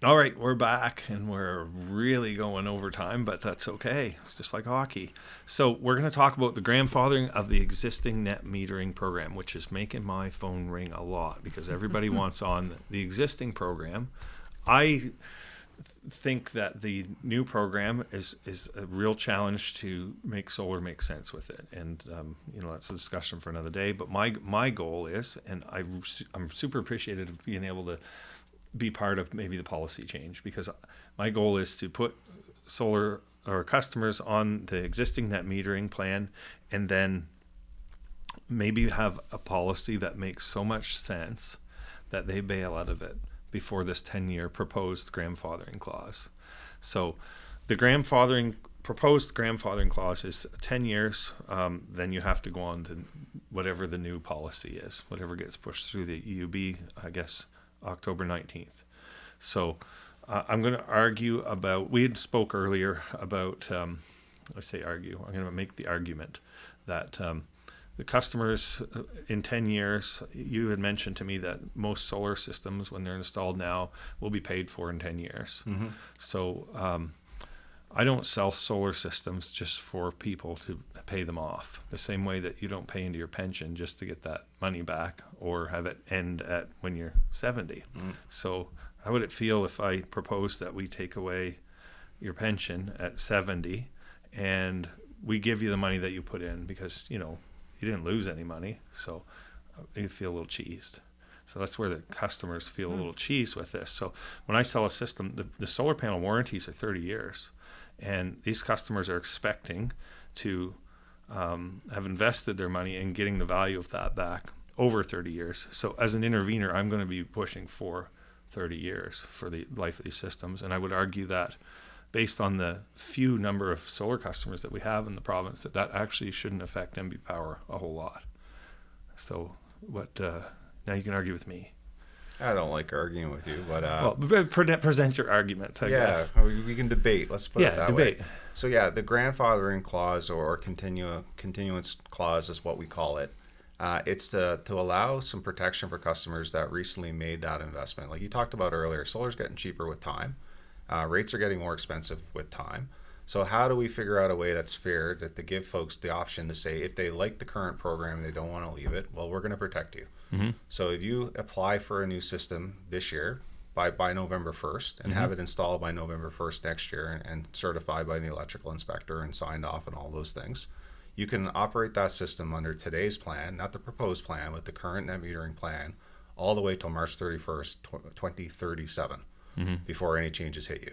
All right, we're back, and we're really going over time, but that's okay. It's just like hockey. So we're going to talk about the grandfathering of the existing net metering program, which is making my phone ring a lot because everybody wants on the existing program. I think that the new program is a real challenge to make solar make sense with it, and that's a discussion for another day. But my goal is, and I'm super appreciative of being able to be part of maybe the policy change, because my goal is to put solar or customers on the existing net metering plan, and then maybe have a policy that makes so much sense that they bail out of it before this 10-year proposed grandfathering clause. So the proposed grandfathering clause is 10 years. Then you have to go on to whatever the new policy is, whatever gets pushed through the EUB, I guess, October 19th. So I'm going to argue about, we had spoke earlier about, I'm going to make the argument that the customers in 10 years, you had mentioned to me that most solar systems, when they're installed now, will be paid for in 10 years. Mm-hmm. So I don't sell solar systems just for people to pay them off, the same way that you don't pay into your pension just to get that money back or have it end at when you're 70. So how would it feel if I proposed that we take away your pension at 70 and we give you the money that you put in, because you didn't lose any money, so you feel a little cheesed. So that's where the customers feel a little cheesed with this. So when I sell a system, the solar panel warranties are 30 years. And these customers are expecting to have invested their money in getting the value of that back over 30 years. So as an intervener, I'm going to be pushing for 30 years for the life of these systems. And I would argue that based on the few number of solar customers that we have in the province, that actually shouldn't affect MB Power a whole lot. So now you can argue with me. I don't like arguing with you, but present your argument. I guess. We can debate. Let's put it that debate. way. So the grandfathering clause or continuance clause is what we call it. It's to allow some protection for customers that recently made that investment. Like you talked about earlier, solar's getting cheaper with time. Rates are getting more expensive with time. So how do we figure out a way that's fair to give folks the option to say, if they like the current program and they don't want to leave it, well, we're going to protect you. Mm-hmm. So if you apply for a new system this year by November 1st and have it installed by November 1st next year and certified by the electrical inspector and signed off and all those things, you can operate that system under today's plan, not the proposed plan, with the current net metering plan, all the way till March 31st, 2037, before any changes hit you.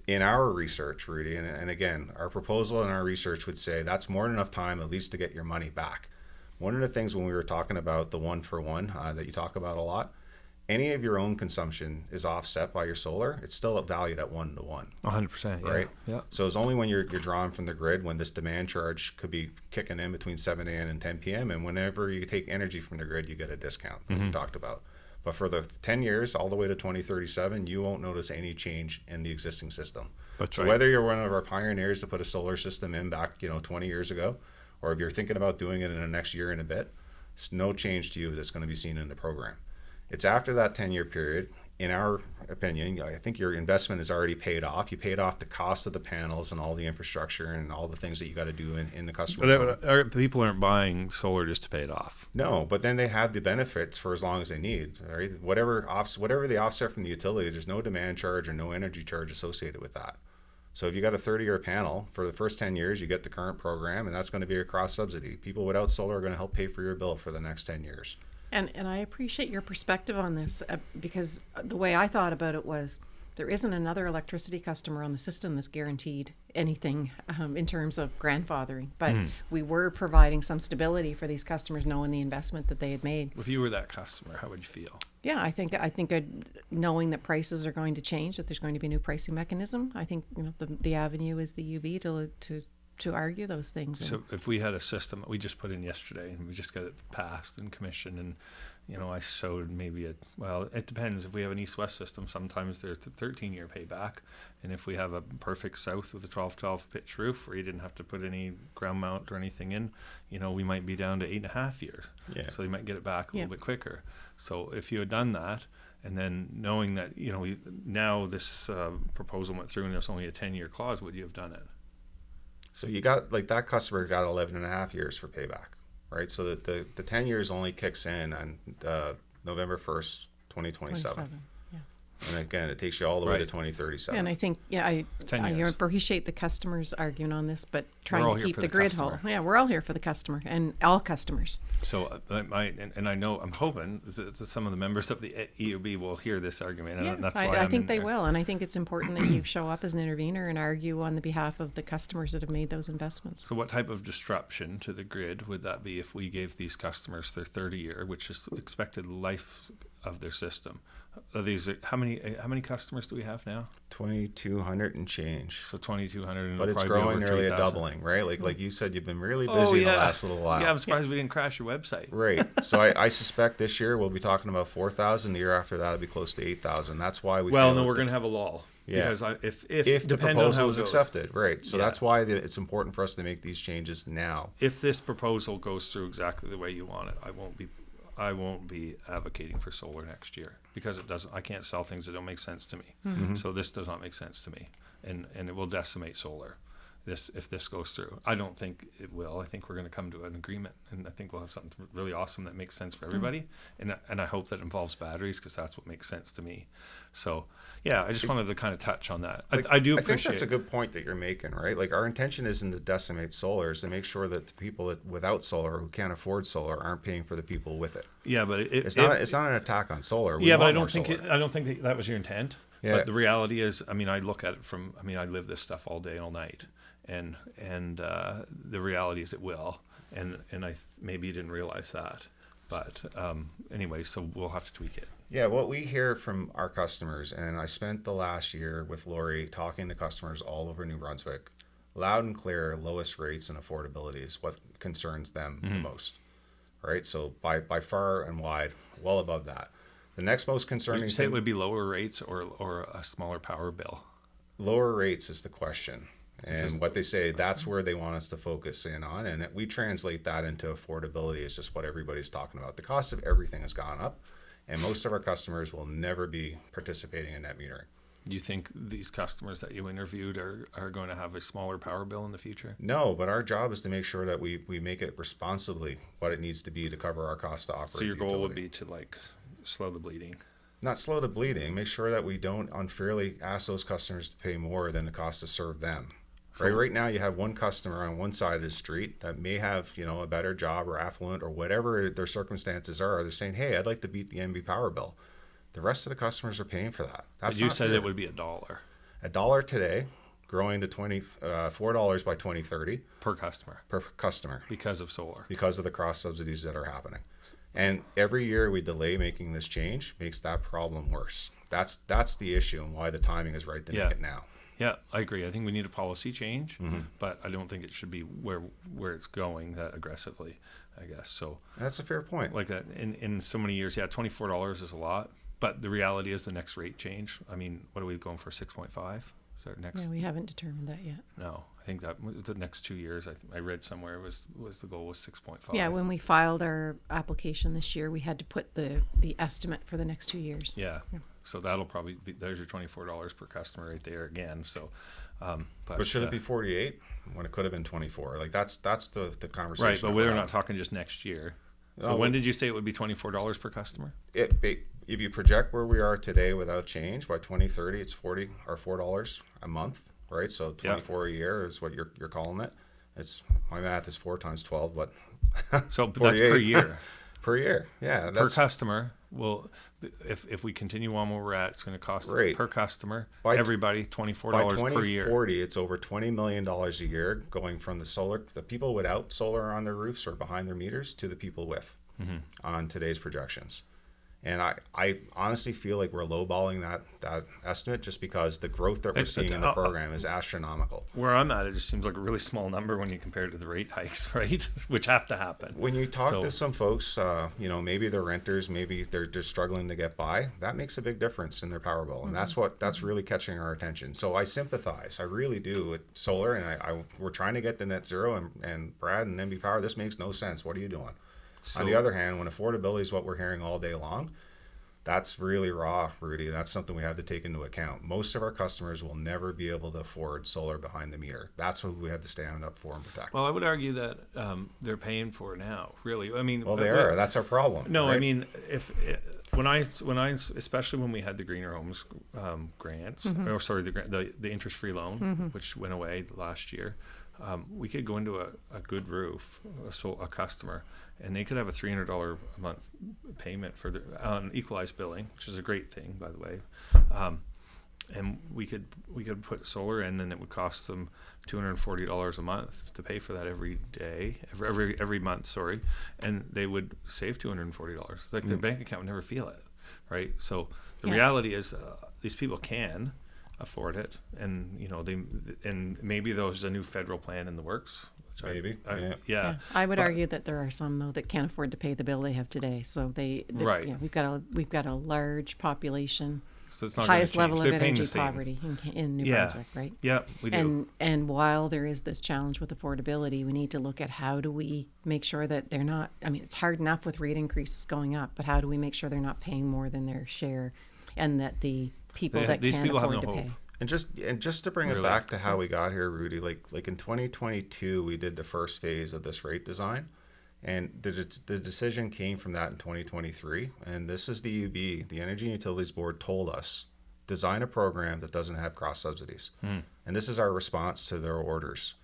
In our research, Rudi, and again, our proposal and our research would say that's more than enough time at least to get your money back. One of the things when we were talking about the 1-for-1 that you talk about a lot, any of your own consumption is offset by your solar. It's still valued at 1-to-1. 100%, right? Yeah. So it's only when you're drawing from the grid, when this demand charge could be kicking in between 7 a.m. and 10 p.m. And whenever you take energy from the grid, you get a discount, like we talked about. But for the 10 years, all the way to 2037, you won't notice any change in the existing system. That's so right. Whether you're one of our pioneers to put a solar system in back 20 years ago, or if you're thinking about doing it in the next year and a bit, it's no change to you that's going to be seen in the program. It's after that 10-year period, in our opinion, I think your investment is already paid off. You paid off the cost of the panels and all the infrastructure and all the things that you got to do in the customer's home. People aren't buying solar just to pay it off. No, but then they have the benefits for as long as they need. Right? Whatever they offset from the utility, there's no demand charge or no energy charge associated with that. So if you got a 30-year panel, for the first 10 years, you get the current program, and that's going to be a cross-subsidy. People without solar are going to help pay for your bill for the next 10 years. And I appreciate your perspective on this because the way I thought about it was there isn't another electricity customer on the system that's guaranteed anything in terms of grandfathering. But we were providing some stability for these customers knowing the investment that they had made. If you were that customer, how would you feel? Yeah, I think knowing that prices are going to change, that there's going to be a new pricing mechanism, I think the avenue is the UB to argue those things. So if we had a system that we just put in yesterday and we just got it passed and commissioned and I showed maybe it depends. If we have an east-west system, sometimes there's a 13-year payback. And if we have a perfect south with a 12-12 pitch roof where you didn't have to put any ground mount or anything in, we might be down to 8.5 years. Yeah. So you might get it back a little bit quicker. So if you had done that, and then knowing that, now this proposal went through and there's only a 10-year clause, would you have done it? So you got, like, that customer got 11.5 years for payback, right? So that the 10 years only kicks in on November 1st, 2027. And again, it takes you all the way to 2037. And I think, I appreciate the customer's arguing on this, but trying to keep the grid whole. Yeah, we're all here for the customer and all customers. So I know, I'm hoping that some of the members of the EOB will hear this argument. And that's why I think they will. And I think it's important that you show up as an intervener and argue on the behalf of the customers that have made those investments. So what type of disruption to the grid would that be if we gave these customers their 30-year, which is expected life of their system? How many customers do we have now? 2,200 and change. So 2,200, but it's growing, nearly 3,000. a doubling, right? Like you said, you've been really busy the last little while. Yeah, I'm surprised we didn't crash your website. Right. So I suspect this year we'll be talking about 4,000. The year after that, it'll be close to 8,000. That's why we're going to have a lull. Yeah. Because if the proposal is accepted, right? So yeah. That's why it's important for us to make these changes now. If this proposal goes through exactly the way you want it, I won't be advocating for solar next year because I can't sell things that don't make sense to me. Mm-hmm. So this does not make sense to me, and it will decimate solar. If this goes through, I don't think it will. I think we're going to come to an agreement, and I think we'll have something really awesome that makes sense for everybody. And I hope that involves batteries because that's what makes sense to me. So yeah, I just wanted to kind of touch on that. I do appreciate. I think that's a good point that you're making, right? Like our intention isn't to decimate solar, is to make sure that the people without solar who can't afford solar aren't paying for the people with it. Yeah, but it's not an attack on solar. But I don't think that was your intent. Yeah. But the reality is, I look at it I live this stuff all day, all night. And the reality is it will, and maybe you didn't realize that, but anyway, so we'll have to tweak it. Yeah, what we hear from our customers, and I spent the last year with Lori talking to customers all over New Brunswick, loud and clear, lowest rates and affordability is what concerns them the most, right? So by far and wide, well above that. The next most concerning Would you say it would be lower rates or a smaller power bill? Lower rates is the question. And what they say, that's where they want us to focus in on. And we translate that into affordability is just what everybody's talking about. The cost of everything has gone up, and most of our customers will never be participating in net metering. You think these customers that you interviewed are going to have a smaller power bill in the future? No, but our job is to make sure that we make it responsibly what it needs to be to cover our cost to operate. So your goal would be to slow the bleeding? Not slow the bleeding. Make sure that we don't unfairly ask those customers to pay more than the cost to serve them. Right now you have one customer on one side of the street that may have, a better job or affluent or whatever their circumstances are. They're saying, hey, I'd like to beat the NB power bill. The rest of the customers are paying for that. That's you said fair. It would be $1. $1 today, growing to $4 by 2030 per customer. Per customer. Because of solar. Because of the cross subsidies that are happening. And every year we delay making this change makes that problem worse. That's the issue and why the timing is right to make it now. Yeah, I agree. I think we need a policy change, but I don't think it should be where it's going that aggressively, I guess. So that's a fair point. Like in so many years, $24 is a lot, but the reality is the next rate change. What are we going for? 6.5? Is our next? Yeah, we haven't determined that yet. No, I think that the next 2 years. I read somewhere was the goal was 6.5. Yeah, when we filed our application this year, we had to put the estimate for the next 2 years. Yeah. So that'll probably be, there's your $24 per customer right there again. So, but should it be 48 when it could have been 24? Like that's the conversation. Right, but we're not talking just next year. So when did you say it would be $24 per customer? If you project where we are today without change, by 2030 it's $4 a month, right? So 24 a year is what you're calling it. It's my math is 4 times 12, but so that's per year. Per year, yeah. Per customer. Well, if we continue on where we're at, it's going to cost per customer, everybody $24 per year. By 2040, it's over $20 million a year going from the people without solar on their roofs or behind their meters to the people with on today's projections. And I honestly feel like we're lowballing that estimate just because the growth that we're seeing in the program is astronomical. Where I'm at, it just seems like a really small number when you compare it to the rate hikes, right? Which have to happen. When you talk to some folks, maybe they're renters, maybe they're just struggling to get by, that makes a big difference in their power bill. And that's really catching our attention. So I sympathize. I really do with solar. And we're trying to get the net zero. And Brad and NB Power, this makes no sense. What are you doing? On the other hand, when affordability is what we're hearing all day long, that's really raw, Rudy. That's something we have to take into account. Most of our customers will never be able to afford solar behind the meter. That's what we have to stand up for and protect. Well, I would argue that they're paying for it now, really. I mean, well, they are. That's our problem. No, right? I mean, when I, especially when we had the Greener Homes grants, or sorry, the interest-free loan, which went away last year, we could go into a good roof, a customer, and they could have a $300 a month payment for on equalized billing, which is a great thing, by the way. And we could put solar in, and it would cost them $240 a month to pay for that every month. Sorry, and they would save $240. Like their bank account would never feel it, right? So the reality is, these people can afford it, and and maybe there's a new federal plan in the works. Maybe, yeah. I would argue that there are some though that can't afford to pay the bill they have today. So right. Yeah, we've got a large population, so it's not highest level of They're energy poverty in New Brunswick, right? Yeah, we do. And while there is this challenge with affordability, we need to look at how do we make sure that they're not. I mean, it's hard enough with rate increases going up, but how do we make sure they're not paying more than their share, and that the people that can afford to pay. And just to bring it back to how we got here, Rudy, like in 2022, we did the first phase of this rate design, and the decision came from that in 2023. And this is the UB, the Energy and Utilities Board, told us, design a program that doesn't have cross subsidies. And this is our response to their orders.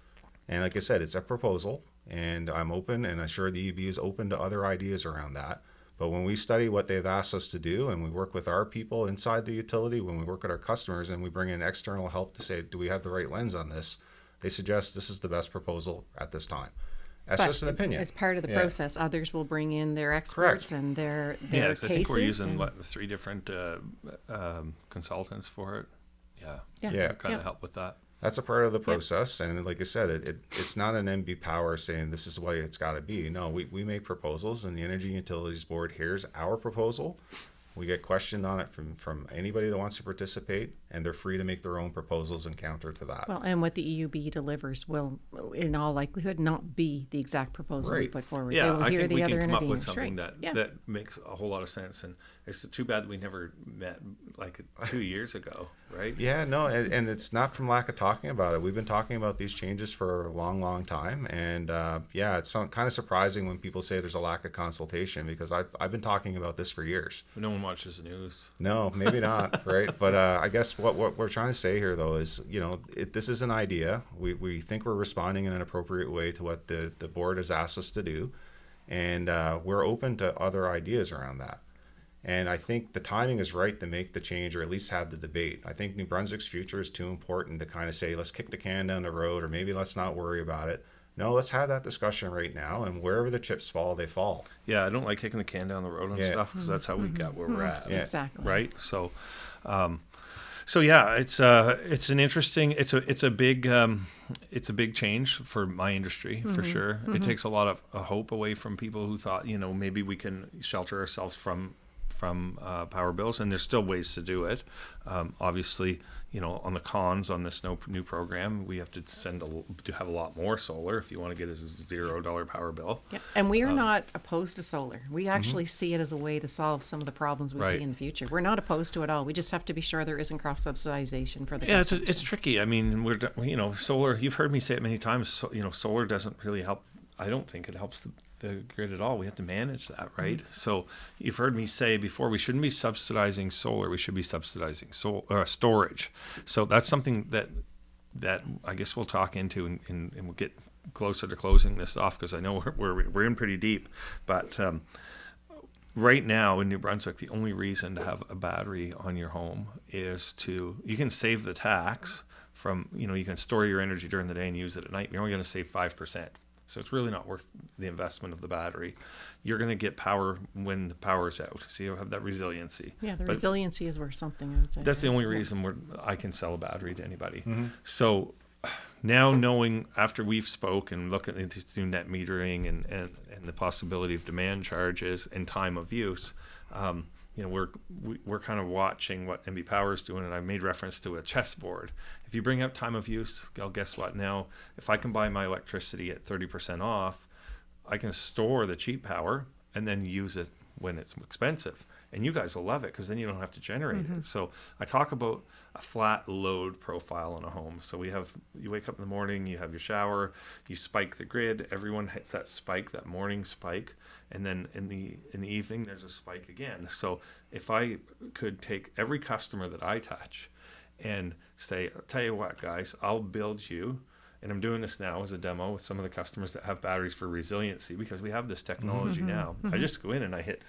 And like I said, it's a proposal, and I'm open, and I'm sure the UB is open to other ideas around that. But when we study what they've asked us to do, and we work with our people inside the utility, when we work with our customers, and we bring in external help to say, do we have the right lens on this? They suggest this is the best proposal at this time. That's just an opinion. As part of the process, others will bring in their experts and their cases. I think we're using 3 different consultants for it. Yeah. Kind of help with that. That's a part of the process, and like I said, it's not an NB Power saying this is the way it's got to be. No, we make proposals, and the Energy and Utilities Board hears our proposal. We get questioned on it from anybody that wants to participate, and they're free to make their own proposals and counter to that. Well, and what the EUB delivers will, in all likelihood, not be the exact proposal we put forward. Yeah, they will I hear think the we other can come up with interveners. something that makes a whole lot of sense. And it's too bad that we never met like 2 years ago, right? Yeah, no, and it's not from lack of talking about it. We've been talking about these changes for a long, long time, and it's kind of surprising when people say there's a lack of consultation, because I've been talking about this for years. But no one watches the news. No, maybe not, right? But I guess what we're trying to say here, though, is this is an idea. We think we're responding in an appropriate way to what the board has asked us to do, and we're open to other ideas around that. And I think the timing is right to make the change, or at least have the debate. I think New Brunswick's future is too important to kind of say, let's kick the can down the road, or maybe let's not worry about it. No, let's have that discussion right now, and wherever the chips fall, they fall. Yeah, I don't like kicking the can down the road on stuff, because that's how we got where we're at. Yeah. Exactly. Right? So, it's an interesting, it's a big change for my industry, for sure. It takes a lot of hope away from people who thought, maybe we can shelter ourselves from power bills, and there's still ways to do it. Obviously, on the cons on this new program, we have to have a lot more solar if you want to get a $0 power bill. Yeah. And we are not opposed to solar. We actually see it as a way to solve some of the problems we see in the future. We're not opposed to it at all. We just have to be sure there isn't cross subsidization for the customers. It's tricky. I mean, solar. You've heard me say it many times. So, solar doesn't really help. I don't think it helps the grid at all. We have to manage that, right? So you've heard me say before, we shouldn't be subsidizing solar. We should be subsidizing storage. So that's something that I guess we'll talk into, and we'll get closer to closing this off, because I know we're in pretty deep. But right now in New Brunswick, the only reason to have a battery on your home is you can save the tax from, you can store your energy during the day and use it at night. You're only going to save 5%. So it's really not worth the investment of the battery. You're going to get power when the power's out. So you have that resiliency. Yeah, the But resiliency is worth something, I would say. that's the only reason I can sell a battery to anybody. So now knowing, after we've spoke and looking into this new net metering and the possibility of demand charges and time of use, we're kind of watching what MB Power is doing, and I made reference to a chessboard. If you bring up time of use, well, guess what? Now, if I can buy my electricity at 30% off, I can store the cheap power and then use it when it's expensive. And you guys will love it because then you don't have to generate it. So I talk about a flat load profile in a home. So you wake up in the morning, you have your shower, you spike the grid. Everyone hits that spike, that morning spike, and then in the evening there's a spike again. So if I could take every customer that I touch and say, tell you what, guys, I'll build you. And I'm doing this now as a demo with some of the customers that have batteries for resiliency because we have this technology now. I just go in and I hit.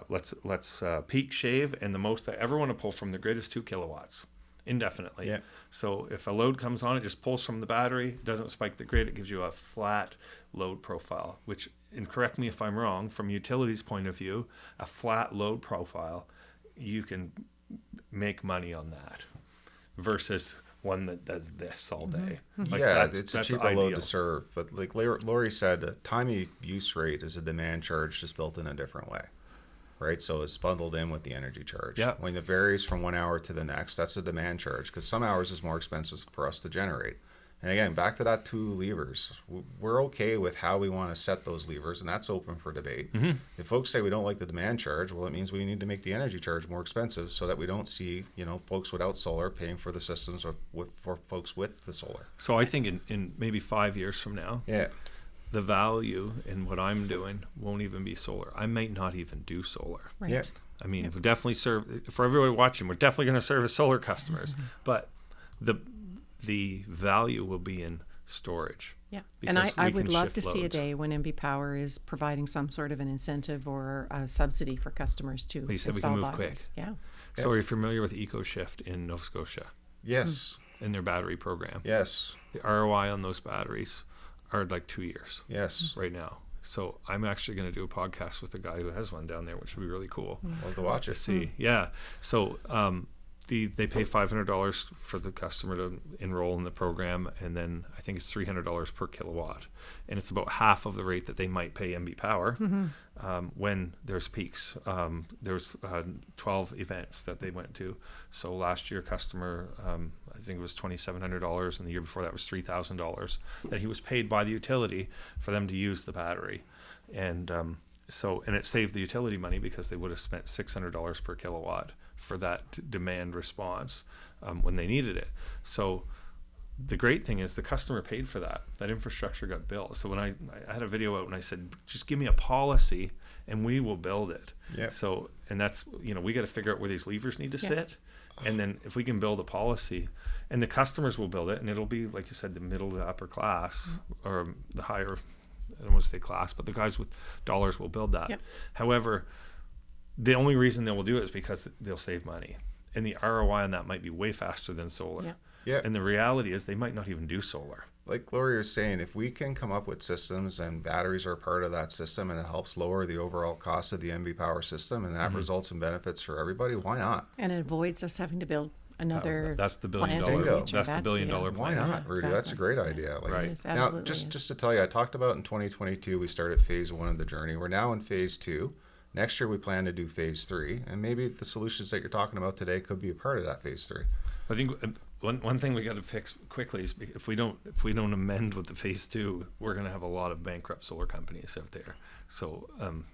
Let's peak shave, and the most I ever want to pull from the grid is 2 kilowatts indefinitely. Yeah. So if a load comes on, it just pulls from the battery, doesn't spike the grid. It gives you a flat load profile, which, and correct me if I'm wrong, from utilities point of view, a flat load profile, you can make money on that versus one that does this all day. Like it's a cheaper load to serve. But like Lori said, time of use rate is a demand charge just built in a different way. Right, so it's bundled in with the energy charge. Yeah. When it varies from 1 hour to the next, that's a demand charge because some hours is more expensive for us to generate. And again, back to that 2 levers. We're okay with how we want to set those levers, and that's open for debate. If folks say we don't like the demand charge, well, it means we need to make the energy charge more expensive so that we don't see, folks without solar paying for the systems for folks with the solar. So I think in maybe 5 years from now, the value in what I'm doing won't even be solar. I might not even do solar. Right. Yeah. I mean, we'll definitely serve, for everybody watching, we're definitely going to service solar customers, but the value will be in storage. Yeah, because and I we would can love shift to see a loads. day when MB Power is providing some sort of an incentive or a subsidy for customers to Well, you said we install can move batteries. quick. Yeah. So are you familiar with EcoShift in Nova Scotia Yes. in their battery program? Yes. The ROI on those batteries are like 2 years Yes. right now. So I'm actually going to do a podcast with the guy who has one down there, which would be really cool. Love to watch To it. see. Yeah. So they pay $500 for the customer to enroll in the program, and then I think it's $300 per kilowatt, and it's about half of the rate that they might pay MB Power when there's peaks. There's 12 events that they went to. So last year, customer, I think it was $2,700, and the year before that was $3,000 that he was paid by the utility for them to use the battery, and it saved the utility money because they would have spent $600 per kilowatt for that demand response when they needed it. So the great thing is the customer paid for that. That infrastructure got built. So when I had a video out and I said, just give me a policy and we will build it. Yeah. So, and that's, we got to figure out where these levers need to sit. And then if we can build a policy, and the customers will build it, and it'll be, like you said, the middle to upper class or the higher, I don't want to say class, but the guys with dollars will build that. Yep. However, the only reason they will do it is because they'll save money. And the ROI on that might be way faster than solar. Yeah. Yeah. And the reality is they might not even do solar. Like Lori was saying, if we can come up with systems and batteries are a part of that system and it helps lower the overall cost of the MB Power system and that results in benefits for everybody, why not? And it avoids us having to build another That's the $1 billion. plant in the Bingo. future. That's the $1 billion yeah. plan. Why not, Rudy? That's a exactly. great idea. Like, Right. It is, now, absolutely just is. to tell you, I talked about in 2022, we started phase 1 of the journey. We're now in phase 2. Next year, we plan to do phase 3. And maybe the solutions that you're talking about today could be a part of that phase 3. I think one thing we got to fix quickly is if we don't amend with the phase 2, we're going to have a lot of bankrupt solar companies out there. So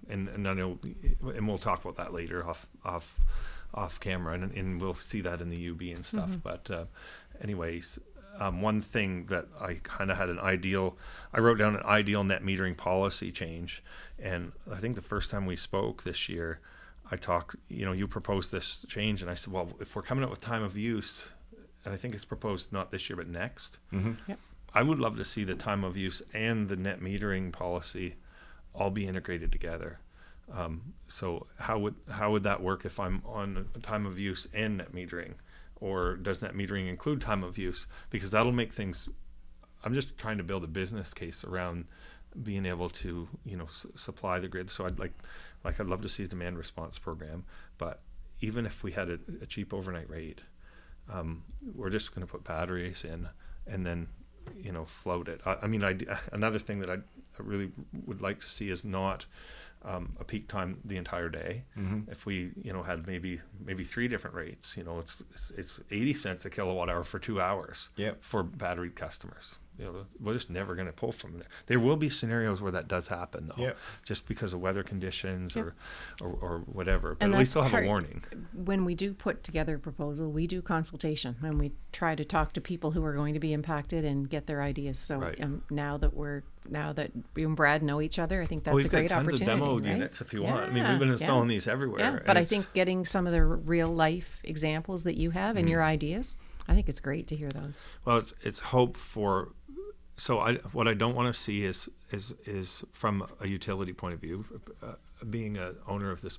and I know, and we'll talk about that later off camera, and we'll see that in the UB and stuff. But anyways, one thing that I kind of had I wrote down an ideal net metering policy change, and I think the first time we spoke this year, I talked, you proposed this change, and I said, well, if we're coming up with time of use, and I think it's proposed not this year but next, Yep. I would love to see the time of use and the net metering policy all be integrated together. So how would that work if I'm on time of use and net metering, or does net metering include time of use? Because that'll make things I'm just trying to build a business case around being able to, supply the grid. So I'd love to see a demand response program, but even if we had a cheap overnight rate, we're just going to put batteries in and then, float it. Another thing that I really would like to see is not a peak time the entire day. If we, had maybe 3 different rates, it's 80 cents a kilowatt hour for 2 hours for battery customers. We're just never going to pull from there. There will be scenarios where that does happen, though, just because of weather conditions or whatever. But and at least they'll have part, a warning. When we do put together a proposal, we do consultation, and we try to talk to people who are going to be impacted and get their ideas. So now that you and Brad know each other, I think that's a great opportunity. We've got tons of demo units if you want. We've been installing these everywhere. Yeah, but I think getting some of the real life examples that you have and your ideas, I think it's great to hear those. Well, it's hope for. So what I don't want to see is from a utility point of view, being an owner of this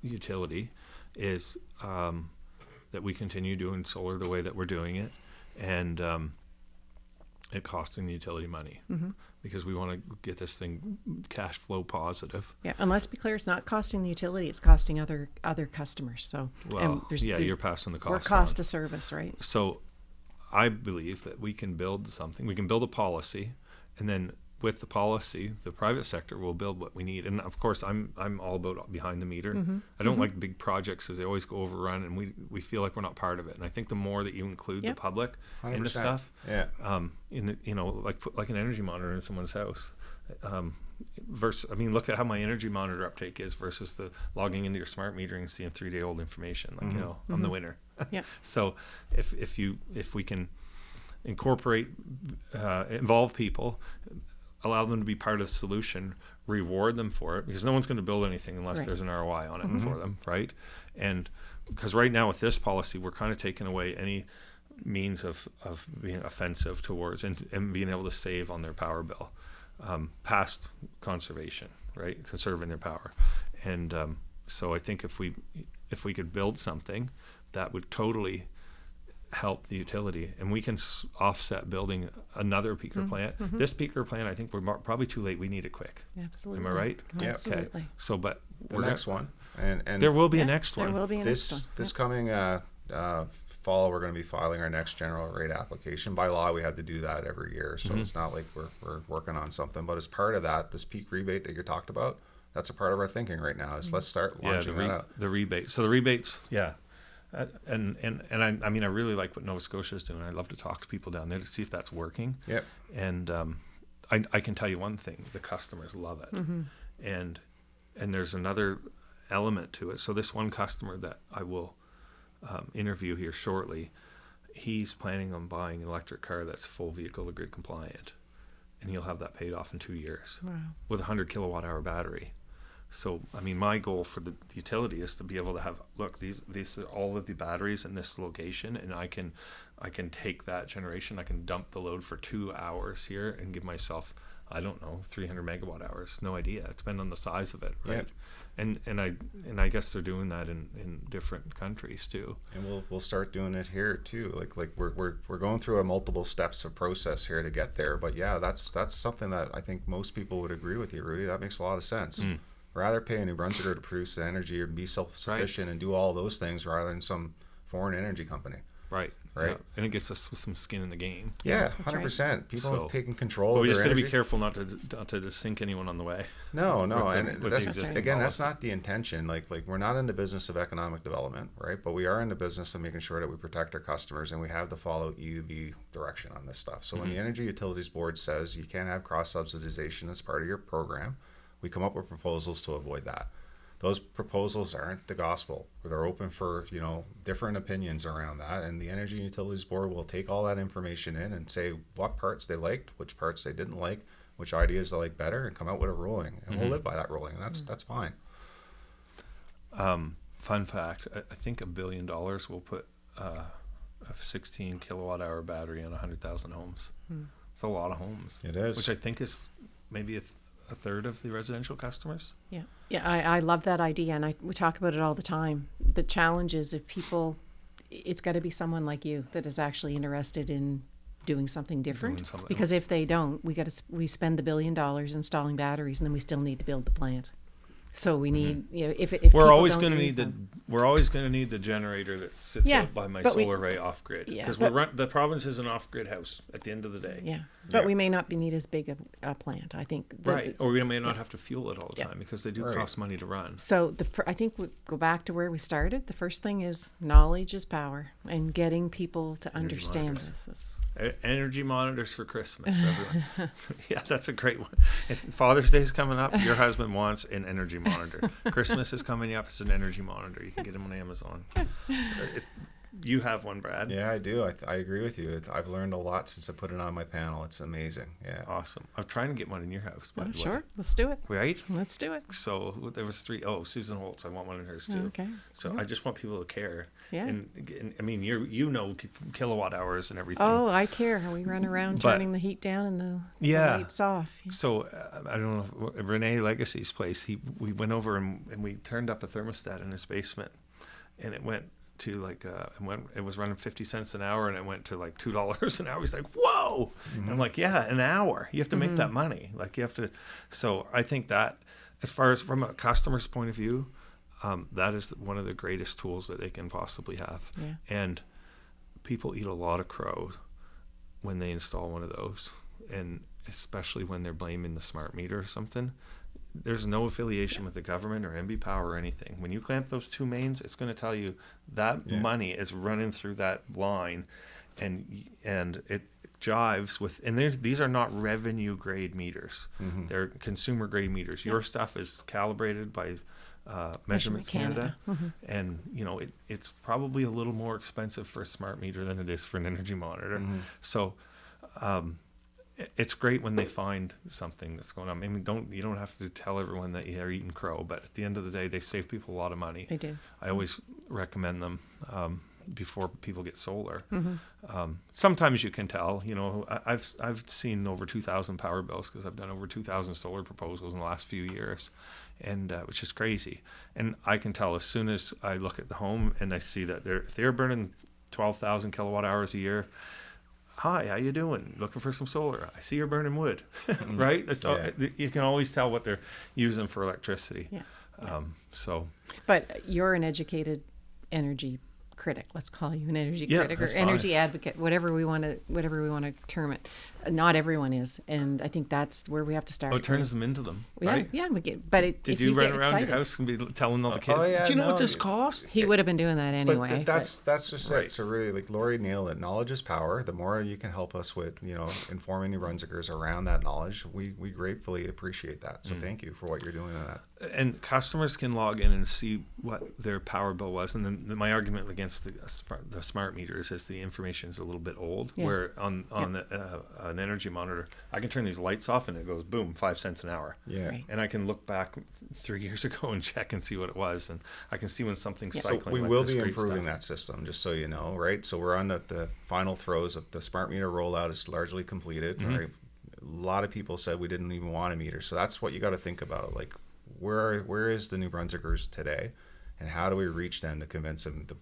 utility, is that we continue doing solar the way that we're doing it, and it costing the utility money, because we want to get this thing cash flow positive. Yeah, and let's be clear, it's not costing the utility; it's costing other customers. So you're passing the cost. We're cost of service, right? So I believe that we can build something. We can build a policy, and then with the policy, the private sector will build what we need. And of course, I'm all about behind the meter. I don't like big projects because they always go overrun, and we feel like we're not part of it. And I think the more that you include the public 100%. into stuff, like an energy monitor in someone's house. Versus, look at how my energy monitor uptake is versus the logging into your smart metering and seeing 3-day-old information. I'm the winner. So if we can incorporate, involve people, allow them to be part of the solution, reward them for it, because no one's going to build anything unless there's an ROI on it for them, right? And because right now with this policy, we're kind of taking away any means of being offensive towards and being able to save on their power bill. Past conservation, right? Conserving their power. And so I think if we could build something that would totally help the utility, and we can offset building another peaker plant. This peaker plant, I think we're probably too late. We need it quick. Absolutely. Am I right? Yeah. Absolutely. Okay. So, but the next one, and there will be a next one. There will be a next one. This coming fall, we're going to be filing our next general rate application. By law, we have to do that every year, so it's not like we're working on something. But as part of that, this peak rebate that you talked about, that's a part of our thinking right now. Is let's start launching that out. The rebate. So the rebates, and I really like what Nova Scotia is doing. I'd love to talk to people down there to see if that's working. Yep. And I can tell you one thing: the customers love it, and there's another element to it. So this one customer that I will interview here shortly, he's planning on buying an electric car that's full vehicle to grid compliant, and he'll have that paid off in 2 years with a 100 kilowatt hour battery. So my goal for the utility is to be able to have, look, these are all of the batteries in this location, and I can take that generation, I can dump the load for 2 hours here and give myself, I don't know, 300 megawatt hours. No idea. It depends on the size of it, right? Yep. And I guess they're doing that in different countries too. And we'll start doing it here too. Like we're going through a multiple steps of process here to get there. But yeah, that's something that I think most people would agree with you, Rudy. That makes a lot of sense. Rather pay a New Brunswicker to produce the energy or be self-sufficient and do all those things rather than some foreign energy company. Right. Yeah. And it gets us some skin in the game. Yeah, 100%. People have taken control of their we just got to energy. be careful not to sink anyone on the way. No. And that's not the intention. Like we're not in the business of economic development, right? But we are in the business of making sure that we protect our customers, and we have to follow EUB direction on this stuff. So when the Energy Utilities Board says you can't have cross-subsidization as part of your program, we come up with proposals to avoid that. Those proposals aren't the gospel. They're open for, different opinions around that. And the Energy Utilities Board will take all that information in and say what parts they liked, which parts they didn't like, which ideas they like better, and come out with a ruling. And we'll live by that ruling. And that's fine. Fun fact, I think $1 billion will put a 16 kilowatt hour battery on 100,000 homes. It's a lot of homes. It is. Which I think is maybe a third of the residential customers. Yeah, I love that idea, and we talk about it all the time. The challenge is it's got to be someone like you that is actually interested in doing something different. Doing something. Because if they don't, we spend the $1 billion installing batteries, and then we still need to build the plant. So we need, if we're always going to need we're always going to need the generator that sits out by my solar array off grid, because the province is an off grid house at the end of the day. Yeah, but we may not need as big a plant. I think or we may not have to fuel it all the time, because they do cost money to run. So I think we go back to where we started. The first thing is knowledge is power, and getting people to understand this. Energy monitors for Christmas, everyone. Yeah, that's a great one. If Father's Day is coming up, your husband wants an energy monitor. Christmas is coming up, it's an energy monitor. You can get them on Amazon. You have one, Brad. Yeah, I do. I agree with you. I've learned a lot since I put it on my panel. It's amazing. Yeah. Awesome. I'm trying to get one in your house, by the way. Sure. Let's do it. Right? Let's do it. So there was 3. Oh, Susan Holtz. I want one in hers too. Okay. So I just want people to care. Yeah. And I mean, you know kilowatt hours and everything. Oh, I care. We run around turning the heat down and the lights off. So I don't know if Renee Legacy's place. We went over and we turned up a thermostat in his basement, and it went to it was running 50 cents an hour, and it went to like $2 an hour. He's like, whoa. And I'm like, yeah, an hour. You have to make that money. Like, you have to. So I think that, as far as from a customer's point of view, that is one of the greatest tools that they can possibly have. Yeah. And people eat a lot of crow when they install one of those, and especially when they're blaming the smart meter or something. There's no affiliation with the government or MB Power or anything. When you clamp those 2 mains, it's going to tell you that money is running through that line, and it jives with. And these are not revenue grade meters; they're consumer grade meters. Your stuff is calibrated by Measurement Canada. And it's probably a little more expensive for a smart meter than it is for an energy monitor. So it's great when they find something that's going on. I mean, you don't have to tell everyone that you're eating crow, but at the end of the day, they save people a lot of money. They do. I always recommend them before people get solar. Sometimes you can tell. I've seen over 2,000 power bills, because I've done over 2,000 solar proposals in the last few years, and which is crazy. And I can tell as soon as I look at the home and I see that if they're burning 12,000 kilowatt hours a year. Hi, how you doing? Looking for some solar? I see you're burning wood, right? You can always tell what they're using for electricity. Yeah. But you're an educated energy critic. Let's call you an energy critic or energy advocate, whatever we want to term it. Not everyone is, and I think that's where we have to start. Oh, it turns them into them, right? Yeah, we get. But did you run around your house and be telling all the kids? Do you know what this costs? He would have been doing that anyway. But that's just it. So really, like Lori nailed it. Knowledge is power. The more you can help us with, informing New Brunswickers around that knowledge, we gratefully appreciate that. So thank you for what you're doing on that. And customers can log in and see what their power bill was. And then my argument against the smart meters is the information is a little bit old. Yeah. Where on an energy monitor, I can turn these lights off and it goes boom, 5 cents an hour. Yeah. Right. And I can look back 3 years ago and check and see what it was, and I can see when something's cycling. So we will be improving that system, just so you know, right? So we're on the final throes of the smart meter rollout is largely completed. Right? A lot of people said we didn't even want a meter, so that's what you got to think about. Like, where is the New Brunswickers today, and how do we reach them to convince them? The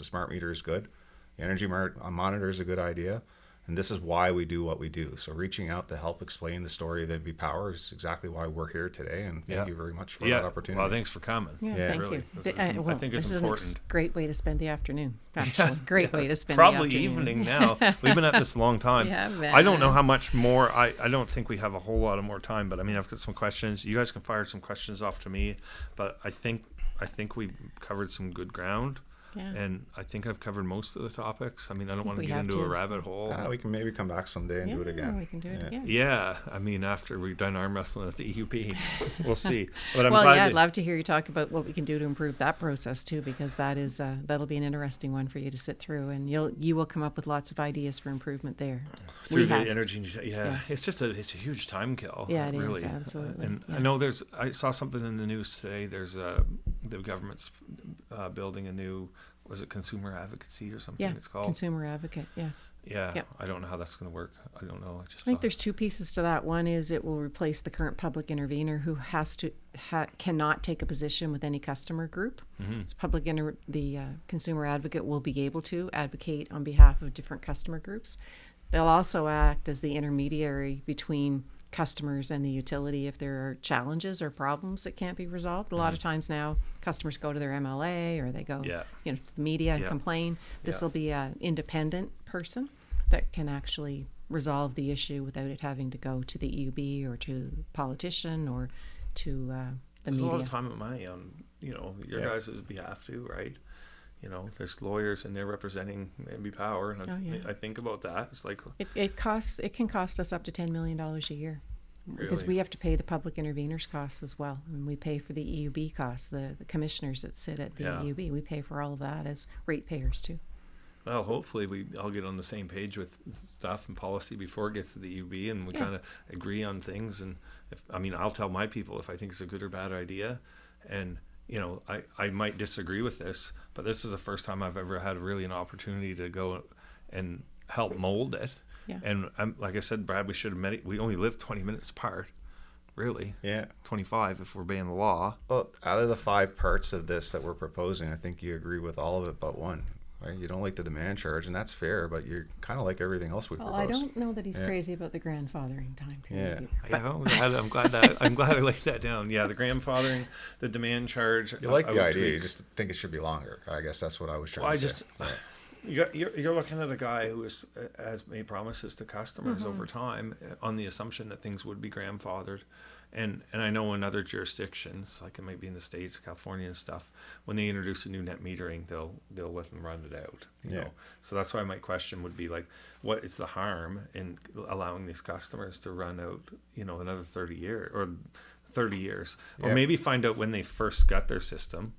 smart meter is good. The energy monitor is a good idea. And this is why we do what we do. So reaching out to help explain the story of MB Power is exactly why we're here today. And thank you very much for that opportunity. Well, thanks for coming. Yeah, thank really. you. I think it's important. This is a great way to spend the afternoon, actually. Great way to spend probably the afternoon. Evening now. We've been at this a long time. I don't know how much more. I don't think we have a whole lot of more time. But, I mean, I've got some questions. You guys can fire some questions off to me. But I think we covered some good ground. Yeah. And I think I've covered most of the topics. I mean, I don't want to get into a rabbit hole. We can maybe come back someday and do it again. We can do it again. Yeah, I mean, after we've done arm wrestling at the EUP, we'll see. But I'd love to hear you talk about what we can do to improve that process too, because that'll be an interesting one for you to sit through, and you will come up with lots of ideas for improvement there. Through the energy, it's just it's a huge time kill. Yeah, it really is, absolutely. And I know I saw something in the news today. There's the government's building a new. Was it consumer advocacy or something? Yeah, it's called consumer advocate. Yes. Yeah. Yep. I don't know how that's going to work. I don't know. I think there's 2 pieces to that. One is it will replace the current public intervener who cannot take a position with any customer group. So the consumer advocate will be able to advocate on behalf of different customer groups. They'll also act as the intermediary between customers and the utility if there are challenges or problems that can't be resolved. A lot of times now, customers go to their MLA or they go, Yeah. to the media and Yeah. complain. This Yeah. will be an independent person that can actually resolve the issue without it having to go to the EUB or to the politician or to the There's media. a lot of time and money on, your Yeah. guys' behalf too, right? There's lawyers and they're representing MB Power, and Oh, yeah. I think about that. It's like, It can cost us up to $10 million a year. Because Really? we have to pay the public interveners costs as well. And we pay for the EUB costs, the commissioners that sit at the Yeah. EUB. We pay for all of that as ratepayers too. well, hopefully we all get on the same page with stuff and policy before it gets to the EUB, and we Yeah. kind of agree on things. And I'll tell my people if I think it's a good or bad idea, and I might disagree with this, but this is the first time I've ever had really an opportunity to go and help mold it. Yeah. And like I said, Brad, we should have met. We only live 20 minutes apart, really. Yeah. 25 if we're obeying the law. Well, out of the 5 parts of this that we're proposing, I think you agree with all of it but one. Right? You don't like the demand charge, and that's fair, but you're kind of like everything else we Well, propose. I don't know that he's Yeah. crazy about the grandfathering time period. Yeah. either. I'm glad I laid that down. Yeah, the grandfathering, the demand charge. You like I the would idea, you tweak. just think it should be longer. I guess that's what I was trying Well, to say. You're looking at a guy who has made promises to customers over time on the assumption that things would be grandfathered. And I know in other jurisdictions, like it might be in the States, California and stuff, when they introduce a new net metering, they'll let them run it out. You know? So that's why my question would be like, what is the harm in allowing these customers to run out, another 30 years or 30 years, or Yeah. maybe find out when they first got their system,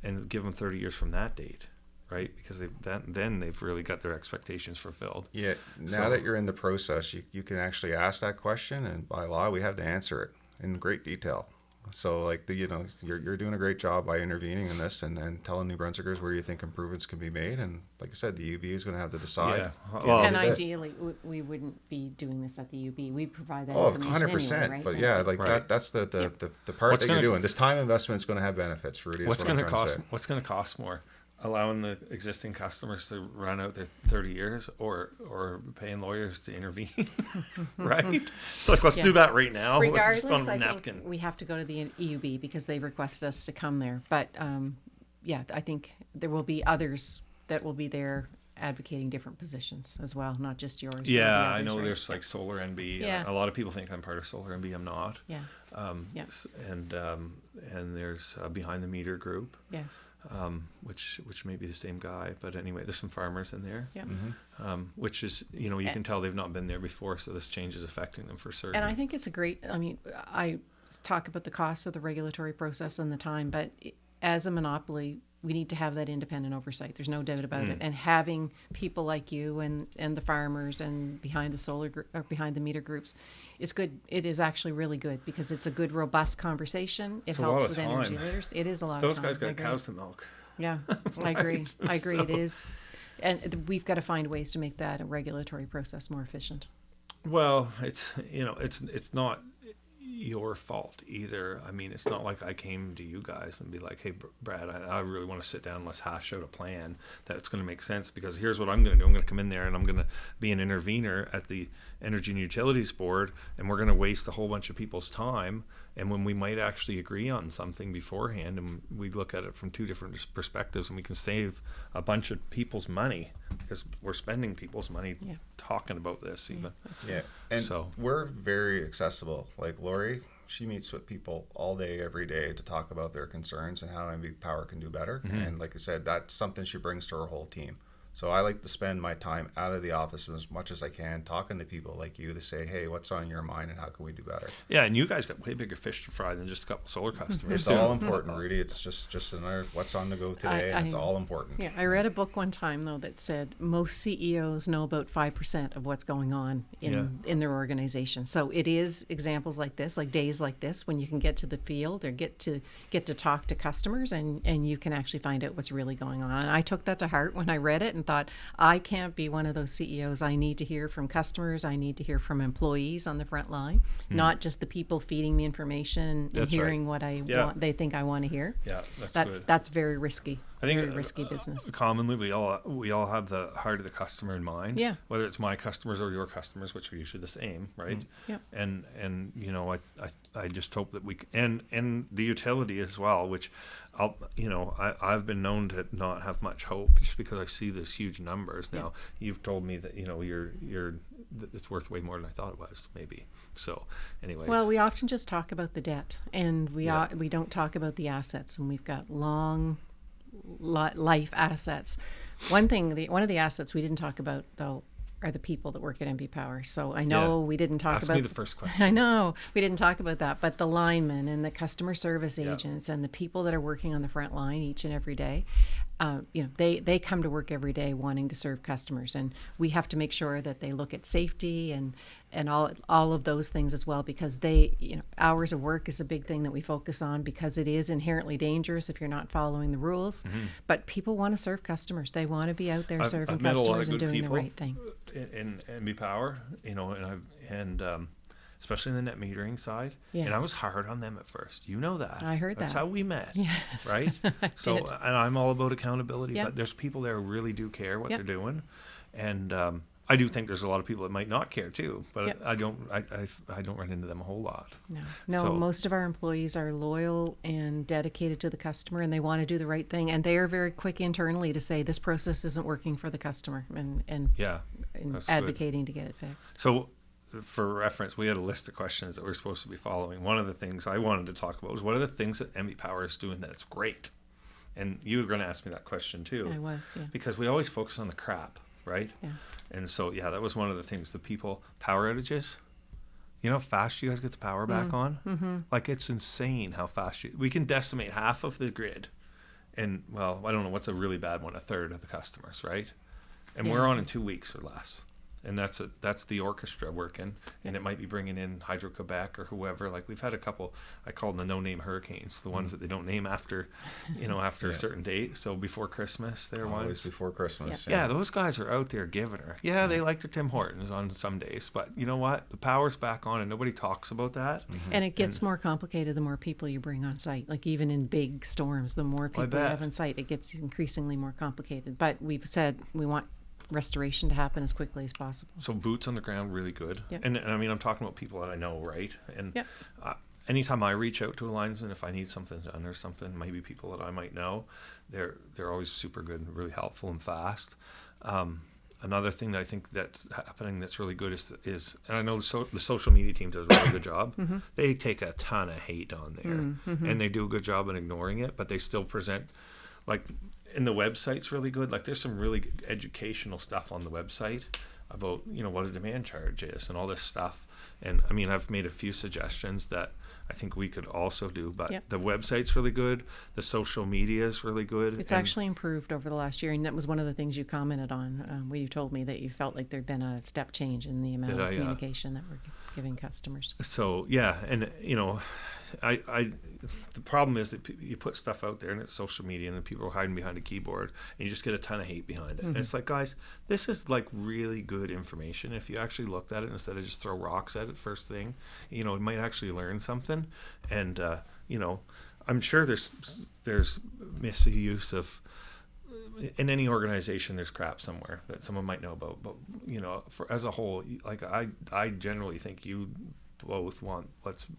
and give them 30 years from that date. Right, because then they've really got their expectations fulfilled. Yeah, now So- that you're in the process, you can actually ask that question, and by law, we have to answer it in great detail. So, like you're doing a great job by intervening in this and telling New Brunswickers where you think improvements can be made. And like I said, the UB is going to have to decide. Yeah. at the Well, end And of the day. ideally, we wouldn't be doing this at the UB. We provide that Oh, information 100%. anyway, right? But That's yeah, it. like Right. that's the part What's that you're gonna- doing. This time investment is going to have benefits, Rudy. Is what's what going I'm to trying cost? say. What's going to cost more? Allowing the existing customers to run out their 30 years, or paying lawyers to intervene, right? Like, let's Yeah. do that right now. Let's Regardless, just on a I napkin. think we have to go to the EUB because they requested us to come there. But I think there will be others that will be there advocating different positions as well, not just yours. There'll be Yeah, I others, know right? there's like Solar NB. Yeah. A lot of people think I'm part of Solar NB. I'm not. Yeah. Yeah. And there's Behind the Meter group, Yes. which may be the same guy, but anyway, there's some farmers in there. Yeah. Which is, you can tell they've not been there before, so this change is affecting them for certain. And I think it's a great, I talk about the cost of the regulatory process and the time, but as a monopoly, we need to have that independent oversight. There's no doubt about it. And having people like you and the farmers and behind the meter groups, it's good. It is actually really good because it's a good, robust conversation. It It's a helps lot of with energy time. leaders. It is a lot Those of time. guys I got agree. cows to milk. Yeah, I agree. I agree. It So- is. And we've got to find ways to make that a regulatory process more efficient. Well, it's it's not your fault either. I mean, it's not like I came to you guys and be like, hey, Brad, I really want to sit down and let's hash out a plan that's going to make sense, because here's what I'm going to do. I'm going to come in there and I'm going to be an intervener at the Energy and Utilities Board, and we're going to waste a whole bunch of people's time. And when we might actually agree on something beforehand, and we look at it from two different perspectives, and we can save a bunch of people's money because we're spending people's money Yeah. talking about this even. That's Yeah, and So- we're very accessible. Like Lori, she meets with people all day, every day to talk about their concerns and how MV Power can do better. And like I said, that's something she brings to her whole team. So I like to spend my time out of the office as much as I can, talking to people like you to say, hey, what's on your mind and how can we do better? Yeah, and you guys got way bigger fish to fry than just a couple solar customers. It's too. all important, Rudy. It's just another what's on the go today, and it's all important. Yeah, I read a book one time though that said most CEOs know about 5% of what's going on in their organization. So it is examples like this, like days like this, when you can get to the field or get to talk to customers and you can actually find out what's really going on. And I took that to heart when I read it and thought, I can't be one of those CEOs. I need to hear from customers. I need to hear from employees on the front line, not just the people feeding me information and That's hearing right. what I Yeah. want. They think I want to hear. Yeah, that's good. That's very risky. I think very risky business. Commonly, we all have the heart of the customer in mind. Yeah. Whether it's my customers or your customers, which are usually the same, right? Yeah. And I just hope that and the utility as well, which I've been known to not have much hope just because I see these huge numbers. Now you've told me that it's worth way more than I thought it was, maybe. So, anyways. Well, we often just talk about the debt, and we don't talk about the assets, and we've got long life assets. One of the assets we didn't talk about though are the people that work at MB Power. So I know we didn't talk about. Ask me the first question. I know we didn't talk about that, but the linemen and the customer service agents and the people that are working on the front line each and every day, they come to work every day wanting to serve customers, and we have to make sure that they look at safety and all of those things as well, because hours of work is a big thing that we focus on, because it is inherently dangerous if you're not following the rules. Mm-hmm. But people want to serve customers. They want to be out there serving customers and doing the right thing. In MB Power, and especially in the net metering side. Yes. And I was hard on them at first. You know that. I heard That's that. how we met. Yes. Right? So, did. And I'm all about accountability, but there's people there who really do care what they're doing. And I do think there's a lot of people that might not care too, but I don't run into them a whole lot. No, so, most of our employees are loyal and dedicated to the customer, and they want to do the right thing. And they are very quick internally to say this process isn't working for the customer, and advocating to get it fixed. So, for reference, we had a list of questions that we're supposed to be following. One of the things I wanted to talk about was what are the things that MB Power is doing that's great? And you were going to ask me that question too. I was, yeah. Because we always focus on the crap, right? Yeah. And so, that was one of the things. The power outages. You know how fast you guys get the power back on? Mm-hmm. Like, it's insane how fast we can decimate half of the grid. And, well, I don't know, what's a really bad one? A third of the customers, right? And we're on in 2 weeks or less. And that's the orchestra working, and it might be bringing in Hydro-Quebec or whoever. Like, we've had a couple, I call them the no-name hurricanes, the ones that they don't name after, after a certain date. So before Christmas, they're ones. Always before Christmas. Yeah, those guys are out there giving her. Yeah, they like their Tim Hortons on some days, but you know what? The power's back on, and nobody talks about that. Mm-hmm. And it gets more complicated the more people you bring on site. Like, even in big storms, the more people you have on site, it gets increasingly more complicated. But we've said we want restoration to happen as quickly as possible. So boots on the ground, really good. Yep. And I mean, I'm talking about people that I know, right? And anytime I reach out to a linesman, if I need something done or something, maybe people that I might know, they're always super good and really helpful and fast. Another thing that I think that's happening that's really good is and I know the social media team does a really good job. Mm-hmm. They take a ton of hate on there, mm-hmm. and they do a good job in ignoring it, but they still present, like, and the website's really good. Like, there's some really good educational stuff on the website about, what a demand charge is and all this stuff. And I mean, I've made a few suggestions that I think we could also do, but the website's really good. The social media is really good. It's actually improved over the last year, and that was one of the things you commented on, where you told me that you felt like there'd been a step change in the amount of communication that we're giving customers. So, and the problem is that you put stuff out there and it's social media and people are hiding behind a keyboard and you just get a ton of hate behind it. Mm-hmm. And it's like, guys, this is like really good information. If you actually looked at it instead of just throw rocks at it first thing, it might actually learn something. And, I'm sure there's misuse of, in any organization, there's crap somewhere that someone might know about. But, as a whole, like, I generally think you both want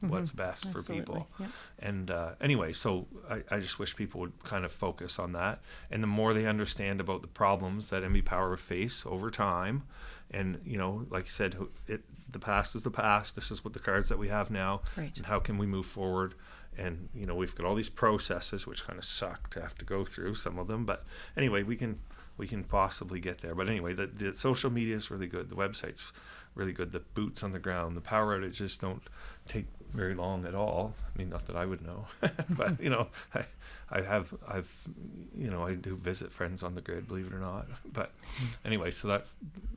what's best for people. Yeah. And anyway, so I just wish people would kind of focus on that. And the more they understand about the problems that MB Power face over time, and, like you said, the past is the past. This is what the cards that we have now. Right. And how can we move forward? And, we've got all these processes, which kind of suck to have to go through some of them. But anyway, we can possibly get there. But anyway, the social media is really good. The website's really good. The boots on the ground, the power outages don't take very long at all. I mean, not that I would know, but I do visit friends on the grid, believe it or not. But anyway, so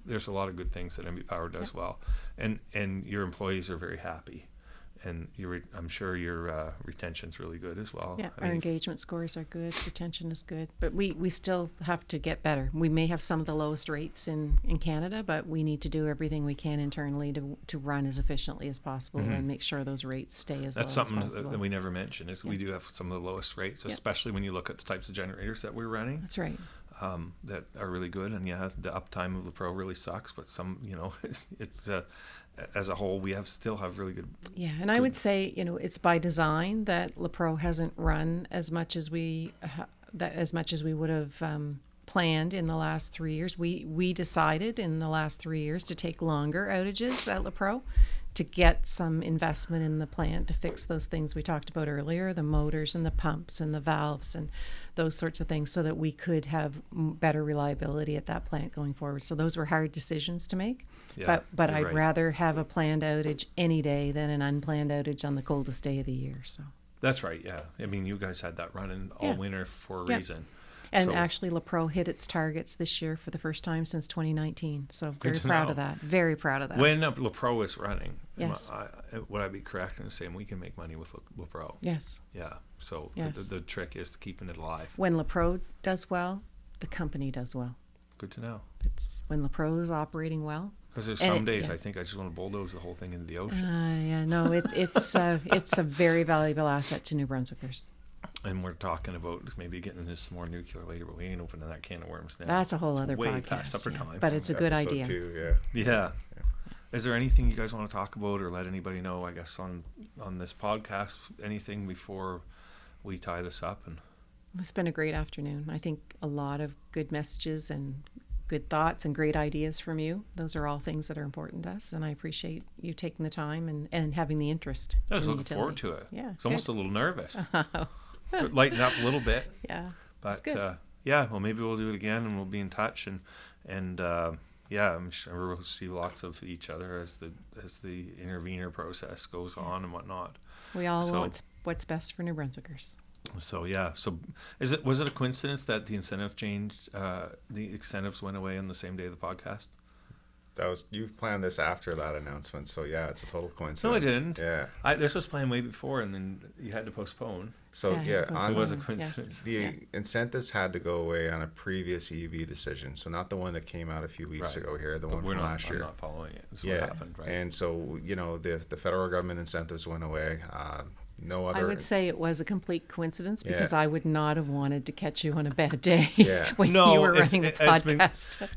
there's a lot of good things that MB Power does well, and your employees are very happy, And I'm sure your retention's really good as well. Yeah, I our mean, engagement scores are good, retention is good, but we still have to get better. We may have some of the lowest rates in Canada, but we need to do everything we can internally to run as efficiently as possible and make sure those rates stay as that's low as something possible. that we never mentioned is we do have some of the lowest rates, especially when you look at the types of generators that we're running. That's right. That are really good. And yeah, the uptime of the Pro really sucks, but some, it's as a whole, we still have really good. Yeah, and I would say, it's by design that LaPro hasn't run as much as we would have planned in the last 3 years. We decided in the last 3 years to take longer outages at LaPro to get some investment in the plant to fix those things we talked about earlier, the motors and the pumps and the valves and those sorts of things, so that we could have better reliability at that plant going forward. So those were hard decisions to make. Yeah, but you're I'd right. rather have a planned outage any day than an unplanned outage on the coldest day of the year. So That's right. Yeah. I mean, you guys had that running all winter for a reason. And So- actually, LaPro hit its targets this year for the first time since 2019. So very to proud know. of that. Very proud of that. When LaPro is running, Yes. would I be correct in saying we can make money with LaPro? Yes. Yeah. So Yes. the trick is keeping it alive. When LaPro does well, the company does well. Good to know. It's when LaPro is operating well. Because there's And some it- days yeah. I think I just want to bulldoze the whole thing into the ocean. Yeah, no, it's a very valuable asset to New Brunswickers. And we're talking about maybe getting into some more nuclear later, but we ain't opening that can of worms now. That's a whole other way podcast. past upper yeah. time. But it's a good Episode idea. 2, yeah. Yeah. Is there anything you guys want to talk about or let anybody know, I guess, on this podcast? Anything before we tie this up? And It's been a great afternoon. I think a lot of good messages and good thoughts and great ideas from you. Those are all things that are important to us, and I appreciate you taking the time and having the interest. I was in the looking forward to utility. it. Yeah, It's almost good. a little nervous. But lighten up a little bit. Yeah, But that's good. yeah, well, maybe we'll do it again, and we'll be in touch, and yeah, I'm sure we'll see lots of each other as the intervener process goes on and whatnot. We all so- want what's best for New Brunswickers. So yeah, so was it a coincidence that the incentive changed? The incentives went away on the same day of the podcast. You planned this after that announcement, so yeah, it's a total coincidence. No, I didn't. Yeah. This was planned way before, and then you had to postpone. So Yeah, yeah, it So it was a Yes. coincidence. the Yeah. incentives had to go away on a previous EV decision, so not the one that came out a few weeks Right. ago here, the But one we're from not. last I'm year. not following it. That's Yeah, what happened, right? and so the federal government incentives went away. No other. I would say it was a complete coincidence Yeah. because I would not have wanted to catch you on a bad day Yeah. when No, you were it's- running the it's been- podcast.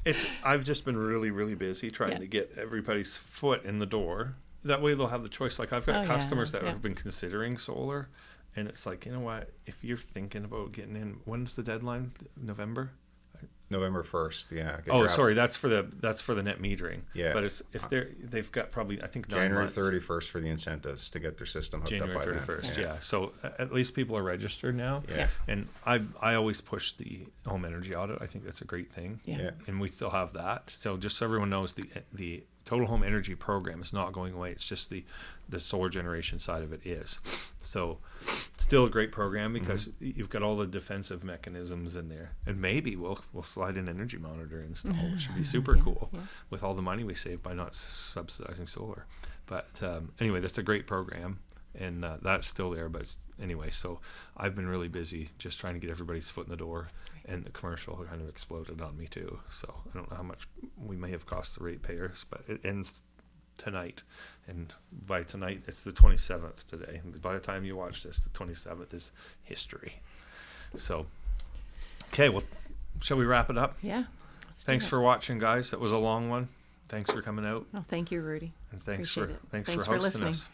I've just been really, really busy trying Yeah. to get everybody's foot in the door. That way they'll have the choice. Like I've got Oh, yeah, customers that yeah. have been considering solar, and it's like, you know what? If you're thinking about getting in, when's the deadline? November? November 1st. Yeah. get Oh, your sorry, that's for the net metering. Yeah. But if they've got probably, I think 9 January months. 31st for the incentives to get their system hooked January up by 31st. then. Yeah. So at least people are registered now. Yeah. And I always push the home energy audit. I think that's a great thing. Yeah. Yeah. And we still have that. So just so everyone knows, the total home energy program is not going away. It's just the solar generation side of it is. So still a great program because you've got all the defensive mechanisms in there. And maybe we'll slide in energy monitor install, which should be super Yeah, cool yeah. with all the money we save by not subsidizing solar. But anyway, that's a great program, and that's still there. But anyway, so I've been really busy just trying to get everybody's foot in the door, and the commercial kind of exploded on me too. So I don't know how much we may have cost the ratepayers, but it ends tonight, and by tonight it's the 27th today. And by the time you watch this, the 27th is history. So, okay, well, shall we wrap it up? Yeah. let's do Thanks it. for watching, guys. That was a long one. Thanks for coming out, Oh, thank you, Rudy. and thanks Appreciate it. thanks Thanks for for hosting listening. us.